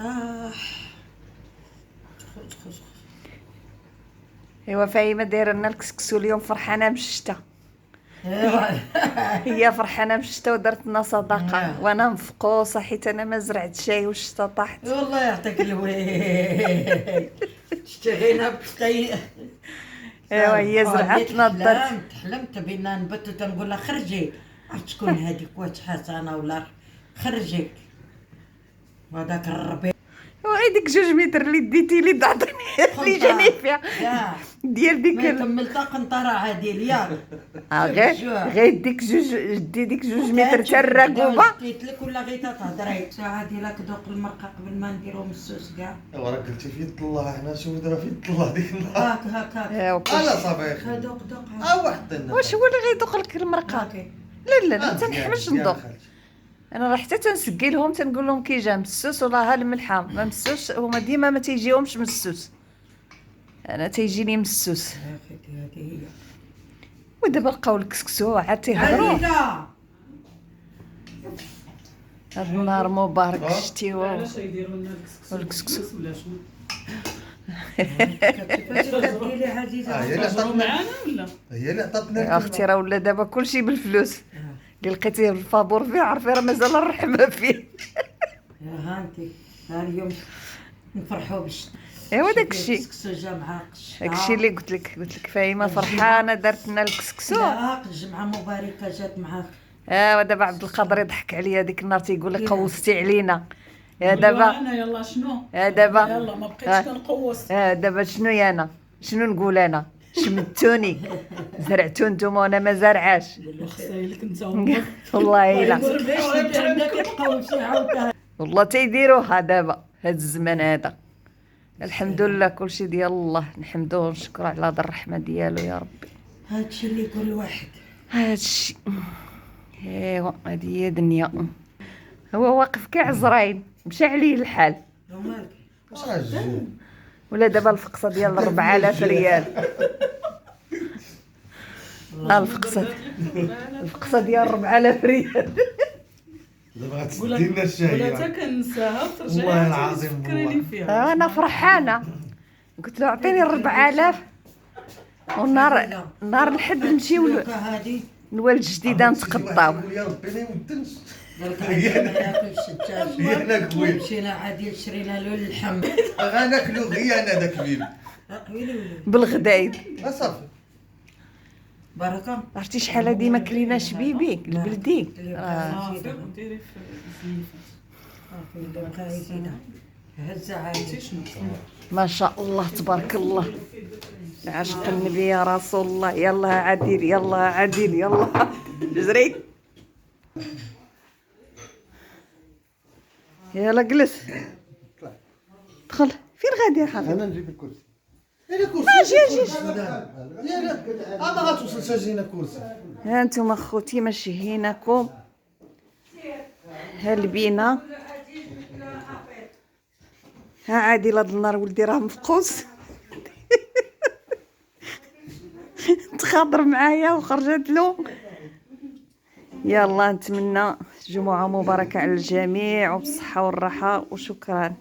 آه. خذ. ايوا فايمه دايره لنا الكسكسو اليوم، فرحانه بالشتا. هي فرحانه بالشتا ودرت لنا صدقه، وانا مفقوصه حيت انا ما زرعت شاي والشتا طاحت. والله يعطيك الويل. اشتغينا بشتي. ايوا هي زرعت لنا الدرت. تحلمت بينا نبتو تنقول لها خرجي، عرفت شكون هذيك واش حسنه ولا خرجي، وهذاك الربيع وهي ديك 2 متر اللي ديتي لي تعطيني اللي جاني فيها ديال ديك ما كملتها قنطره عادي ياك. غير ديك 2 متر تاع الركوبه. قلت لك ولا غير تهضري ساعه ديالك ذوق المرقه قبل ما نديرو مسوس كاع. ايوا راك قلتي في يد الله، حنا شوف دابا في يد الله ديك النهار. هاك انا صافي ذوق واحد طينا. واش هو اللي غيدوق لك المرقه؟ لا ما تنحملش ندوق. انا راه حتى تنسقي لهم تنقول لهم كي جا مسوس ولا ها الملحه ما مسوس، هما ديما ما تيجيهمش مسوس، انا تيجيني مسوس. هذه هي. ودابا لقاو الكسكسو عاد تيهضروا. هاد النهار مبارك شتي علاش يديروا لنا الكسكسو ولا شنو؟ ديري عزيزه هي اللي تهضروا معانا ولا؟ هي اللي عطاتنا يا اختي راه ولا دابا كلشي بالفلوس. اللي لقيتيه بالفابور فيه عرفي راه مازال الرحمه فيه. ها انت ها اليوم نفرحوا باش ايوا داكشي داكشي اللي قلت لك فايمه فرحانه دارت لنا الكسكسو. لا الجمعه مباركه جات معاك. ودابا عبد القادر يضحك عليا ديك النهار تيقول لي قوصتي علينا. دابا انا يلا شنو؟ دابا يلا ما بقيتش كنقوص. دابا شنو انا شنو نقول انا؟ شمتوني زرعتو نتوما وانا ما زارعاش. خسايلك انت والله الا والله تيديروها دابا هاد الزمان هذا. الحمد لله كلشي ديال الله، نحمدوه ونشكرو على هاد الرحمه ديالو يا ربي. هادشي اللي يقول الواحد هادشي ايوا هادي هي دنيا. هو واقف كاع زراين مشى عليه الحال. ولا دابا الفقصه ديال 4000 ريال. الفقصه ديال 4000 ريال. دابا غتسدي لنا الشاي. ولا حتى كنساها وترجعي والله العظيم تفكريني فيها. انا فرحانه قلت له عطيني 4000 ونهار الحد نمشيو لوالد جديده نتقطاو. يا ربي ما يمدنش. مشينا عادي شرينا له اللحم غناكلو غير انا داك البيبي بالغدايد. صافي بركه. عرفتي شحال هادي ما كليناش بيبي البلدي. ديري في هزه عادي. ما شاء الله تبارك الله، عاشق النبي يا رسول الله. يلا عديل يلا عديل يلا جري يلا جلس دخل. فين غادي يا حبيبي؟ انا نجيب الكرسي. انا كرسي اجي ما غتوصلش اجينا كرسي. ها انتم اخوتي مشهيناكم ها البينا. ها عادل هاد النهار ولدي راه مفقوس. تخاطر معايا وخرجت له. يلا نتمنى جمعة مباركة على الجميع وبالصحة والراحة وشكرا.